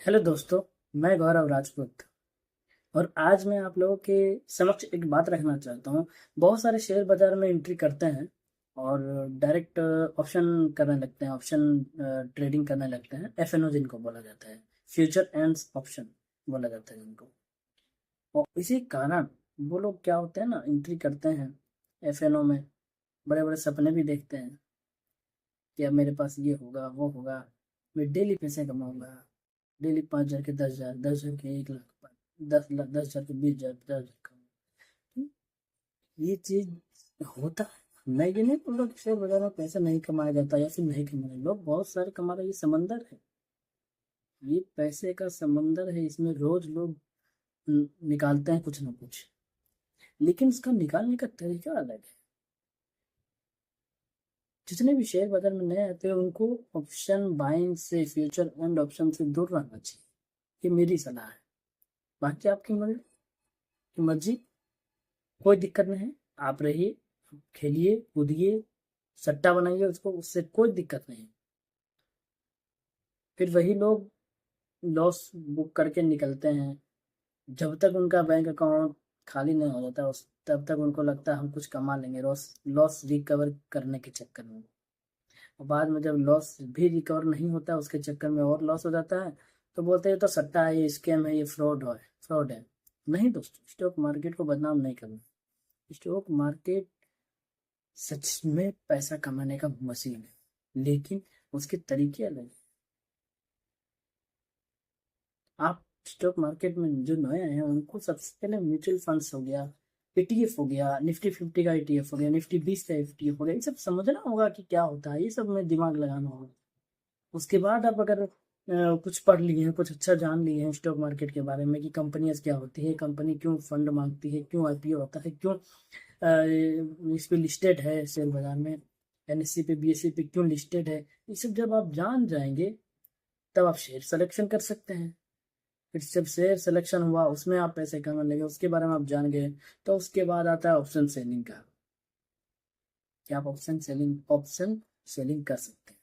Hello दोस्तों। मैं गौरव राजपूत और आज मैं आप लोगों के समक्ष एक बात रखना चाहता हूँ। बहुत सारे शेयर बाजार में एंट्री करते हैं और डायरेक्ट ऑप्शन करने लगते हैं, ऑप्शन ट्रेडिंग करने लगते हैं। एफएनओ जिनको बोला जाता है, फ्यूचर एंड्स ऑप्शन बोला जाता है जिनको। और इसी कारण वो लोग क्या होते हैं ना, एंट्री करते हैं एफएनओ में, बड़े बड़े सपने भी देखते हैं कि अब मेरे पास ये होगा वो होगा, मैं डेली पैसे कमाऊंगा, डेली 5,000 के 10,000, 10,000 के 1 लाख, 10 लाख, 10,000 के 20,000, 50,000 का। तो ये चीज होता है। मैं ये नहीं बोल रहा कि शेयर बाजार में पैसा नहीं कमाया जाता या फिर नहीं कमा रहे लोग, बहुत सारे कमा रहे। ये समंदर है, ये पैसे का समंदर है। इसमें रोज लोग निकालते हैं कुछ ना कुछ, लेकिन इसका निकालने का तरीका अलग है। जितने भी शेयर बाजार में नए आते हैं उनको ऑप्शन बाइंग से, फ्यूचर एंड ऑप्शन से दूर रहना चाहिए। ये मेरी सलाह है। बाकी आपकी मर्जी, कोई दिक्कत नहीं है। आप रहिए, खेलिए कूदिए, सट्टा बनाइए उसको, उससे कोई दिक्कत नहीं। फिर वही लोग लॉस बुक करके निकलते हैं। जब तक उनका बैंक अकाउंट खाली नहीं हो जाता उस तब तक उनको लगता है हम कुछ कमा लेंगे, लॉस लॉस रिकवर करने के चक्कर में। और बाद में जब लॉस भी रिकवर नहीं होता, उसके चक्कर में और लॉस हो जाता है, तो बोलते हैं ये तो सट्टा है, ये स्कैम है, ये फ्रॉड है। नहीं दोस्तों, स्टॉक मार्केट को बदनाम नहीं करना। स्टॉक मार्केट सच में पैसा कमाने का मशीन है, लेकिन उसके तरीके अलग हैं। आप स्टॉक मार्केट में जो नए आए हैं उनको सबसे पहले म्यूचुअल फंड्स हो गया, ईटीएफ हो गया, निफ्टी 50 का ईटीएफ हो गया, निफ्टी 20 का ईटीएफ हो गया, ये सब समझना होगा कि क्या होता है। ये सब में दिमाग लगाना होगा। उसके बाद आप अगर कुछ पढ़ लिए हैं, कुछ अच्छा जान लिए हैं स्टॉक मार्केट के बारे में कि कंपनियां क्या होती है, कंपनी क्यों फंड मांगती है, क्यों आईपीओ होता है, क्यों इस पे लिस्टेड है शेयर बाजार में, एनएससी पे बीएससी पे क्यों लिस्टेड है, ये सब जब आप जान जाएंगे तब आप शेयर सिलेक्शन कर सकते हैं। फिर जब शेयर सिलेक्शन हुआ, उसमें आप पैसे कमाने लगे, उसके बारे में आप जान गए, तो उसके बाद आता है ऑप्शन सेलिंग का, कि आप ऑप्शन सेलिंग कर सकते हैं।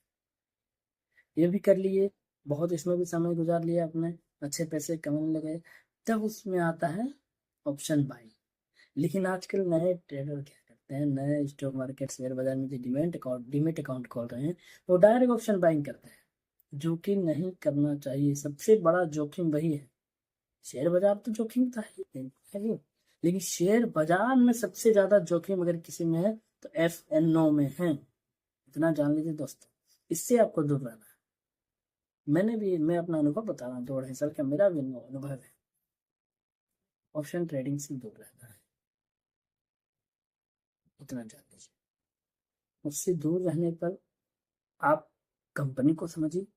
ये भी कर लिए, बहुत इसमें भी समय गुजार लिया अपने, अच्छे पैसे कमाने लगे। तब उसमें आता है ऑप्शन बाइंग। लेकिन आजकल नए ट्रेडर क्या करते हैं, नए स्टॉक मार्केट शेयर बाजार में जो डीमेट अकाउंट खोल रहे हैं, वो डायरेक्ट ऑप्शन बाइंग करते हैं, जो कि नहीं करना चाहिए। सबसे बड़ा जोखिम वही है। शेयर बाजार तो जोखिम था ही नहीं, है ही। लेकिन शेयर बाजार में सबसे ज्यादा जोखिम अगर किसी में है तो एफ एन ओ में है। इतना जान लीजिए दोस्तों, इससे आपको दूर रहना है। मैं अपना अनुभव बता रहा हूँ, 2 ढाई साल का मेरा भी अनुभव है। ऑप्शन ट्रेडिंग से दूर रहना है, इतना जान लीजिए। उससे दूर रहने पर आप कंपनी को समझिए,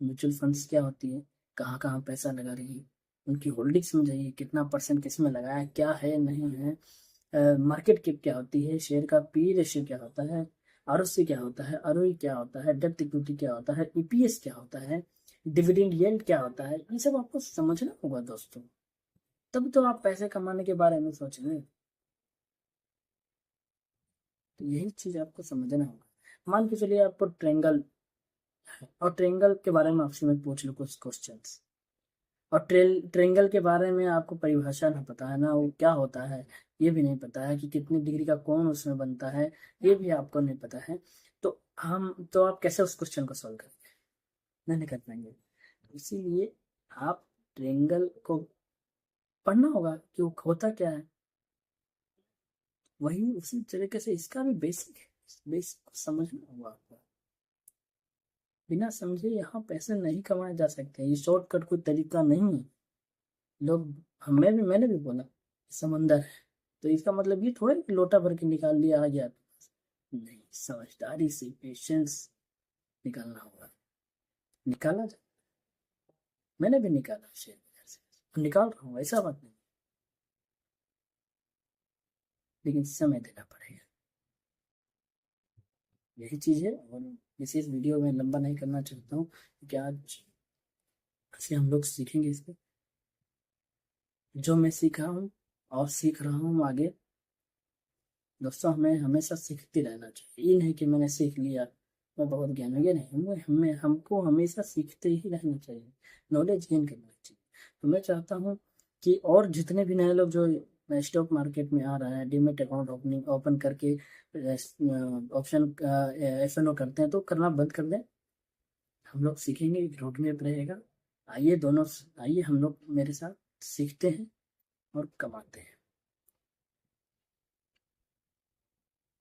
म्यूचुअल फंड्स क्या होती है, कहाँ कहाँ पैसा लगा रही है, उनकी होल्डिंग समझाइए, कितना परसेंट किस में लगाया, क्या है नहीं है, मार्केट कैप क्या होती है, शेयर का पी रेशियो क्या होता है, आरओसी क्या होता है, आरओई क्या होता है, डेब्ट इक्विटी क्या होता है, ईपीएस क्या होता है, डिविडेंड यील्ड क्या होता है। ये सब आपको समझना होगा दोस्तों, तब तो आप पैसे कमाने के बारे में सोचेंगे। तो यही चीज आपको समझना होगा। मान के चलिए आपको ट्रेंगल है, और ट्रेंगल के बारे में आपसे मैं पूछ लूँ कुछ क्वेश्चंस, और ट्रेंगल के बारे में आपको परिभाषा नहीं पता है ना, वो क्या होता है ये भी नहीं पता है, कि कितनी डिग्री का कोण उसमें बनता है ये भी आपको नहीं पता है, तो आप कैसे उस क्वेश्चन को सॉल्व करेंगे? नहीं कर पाएंगे। इसीलिए आप ट्रेंगल को पढ़ना होगा कि वो होता क्या है। वही उसी तरीके से इसका भी बेसिक है, बेसिक को समझना होगा आपको। बिना समझे यहाँ पैसे नहीं कमाए जा सकते, ये शॉर्टकट कोई तरीका नहीं है। लोग, मैंने भी बोला समंदर है, तो इसका मतलब ये थोड़ा कि लोटा भर के निकाल लिया आ गया। नहीं, समझदारी से, पेशेंस निकालना होगा। निकाला जाए, मैंने भी निकाला शेयर बाजार से, और निकाल रहा हूँ, ऐसा बात नहीं। लेकिन समय देना पड़ेगा, यही चीज है। और इस वीडियो में लंबा नहीं करना चाहता हूँ, क्योंकि आज से हम लोग सीखेंगे इस पे, जो मैं सीखा हूँ और सीख रहा हूँ आगे। दोस्तों, हमें हमेशा सीखते रहना चाहिए। ये नहीं कि मैंने सीख लिया मैं बहुत ज्ञान हो गया नहीं, हमें हमको हमेशा सीखते ही रहना चाहिए, नॉलेज गेन करना चाहिए। तो मैं चाहता हूँ कि और जितने भी नए लोग जो स्टॉक मार्केट में आ रहे हैं, डीमेट अकाउंट ओपन करके ऑप्शन एफएनओ करते हैं, तो करना बंद कर दें। हम लोग सीखेंगे, एक रोड मैप रहेगा। आइए दोनों, आइए हम लोग मेरे साथ सीखते हैं और कमाते हैं।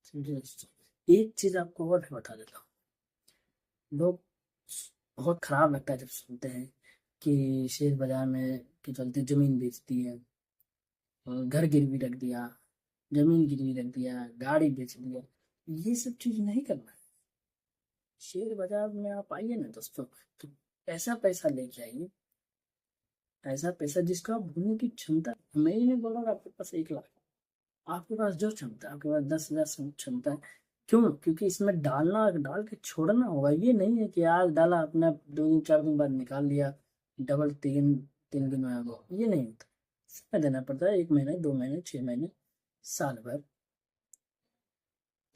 समझे दोस्तों? एक चीज आपको और भी बता देता हूँ। लोग, बहुत खराब लगता है जब सुनते हैं कि शेयर बाजार में के चलते जमीन बेच दी है, और घर गिरवी रख दिया, जमीन गिरवी रख दिया, गाड़ी बेच दिया। ये सब चीज नहीं करना है। शेयर बाजार में आप आइए ना दोस्तों, तो ऐसा पैसा लेके आइए, ऐसा पैसा जिसको आप भूलने की क्षमता, मैं ही नहीं बोल रहा हूँ आपके पास 1 लाख, आपके पास जो क्षमता है, आपके पास 10,000 क्षमता है। क्यों? क्योंकि इसमें डालना, डाल के छोड़ना होगा। ये नहीं है कि आज डाला, अपने 2 दिन 4 दिन बाद निकाल लिया, डबल 3 दिन में आ गया। ये नहीं होता, समय देना पड़ता है, 1 महीने, 2 महीने, 6 महीने, साल भर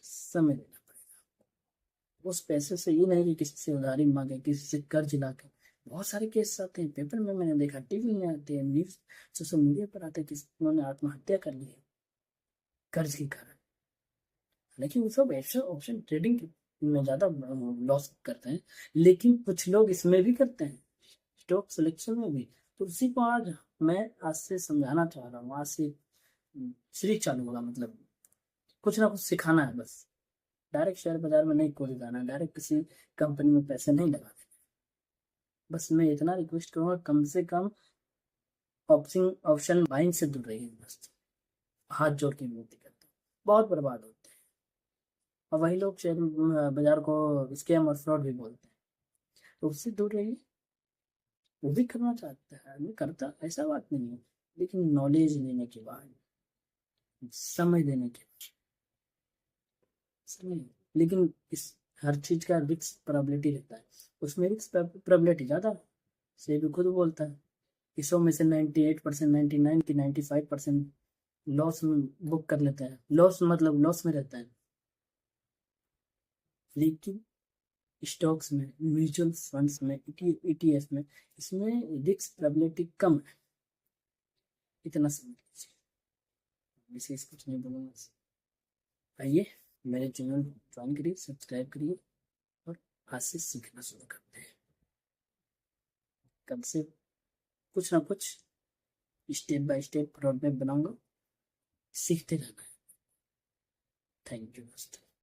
समय देना पड़ेगा। उस पैसे से ये नहीं कि किसी से उधारी मांगे, किसी से कर्ज ला के। बहुत सारे केस आते हैं, पेपर में मैंने देखा, टीवी में आते हैं, न्यूज, सोशल मीडिया पर आते हैं, किसी उन्होंने आत्महत्या कर ली है कर्ज के कारण। लेकिन वो सब ऐसे ऑप्शन ट्रेडिंग में ज्यादा लॉस करते हैं, लेकिन कुछ लोग इसमें भी करते हैं, स्टॉक सिलेक्शन में भी। तो उसी को आज मैं आज से समझाना चाह रहा हूँ। आज से सीरीज चालू होगा, मतलब कुछ ना कुछ सिखाना है बस। डायरेक्ट शेयर बाजार में नहीं कूद जाना, डायरेक्ट किसी कंपनी में पैसे नहीं लगाने। बस मैं इतना रिक्वेस्ट करूंगा, कम से कम ऑप्शन ऑप्शन बाइंग से दूर रहिए बस। हाथ जोड़ के विनती करता हूँ, बहुत बर्बाद होते हैं। और वही लोग शेयर बाजार को स्कैम और फ्रॉड भी बोलते हैं, तो उससे दूर रहिए। वो भी करना चाहता है आदमी, करता, ऐसा बात नहीं है, लेकिन नॉलेज लेने के बाद, समय देने के बाद, समय। लेकिन इस हर चीज का रिस्क प्रोबेबिलिटी रहता है, उसमें रिस्क प्रोबेबिलिटी ज्यादा है। से भी खुद बोलता है कि 100 में से 98%, 99 की 95% लॉस में बुक कर लेते हैं, लॉस मतलब लॉस में रहता है। लेकिन स्टॉक्स में, म्यूचुअल फंड्स में, ईटीएफ में, इसमें रिस्क प्रोबेबिलिटी कम है। इतना समझ लीजिए, विशेष कुछ नहीं बोलूँगा। आइए मेरे चैनल ज्वाइन करिए, सब्सक्राइब करिए, और आज से सीखना शुरू करते हैं। कल से कुछ ना कुछ step by step road map बनाऊंगा, सीखते रहना है। थैंक यू दोस्तों।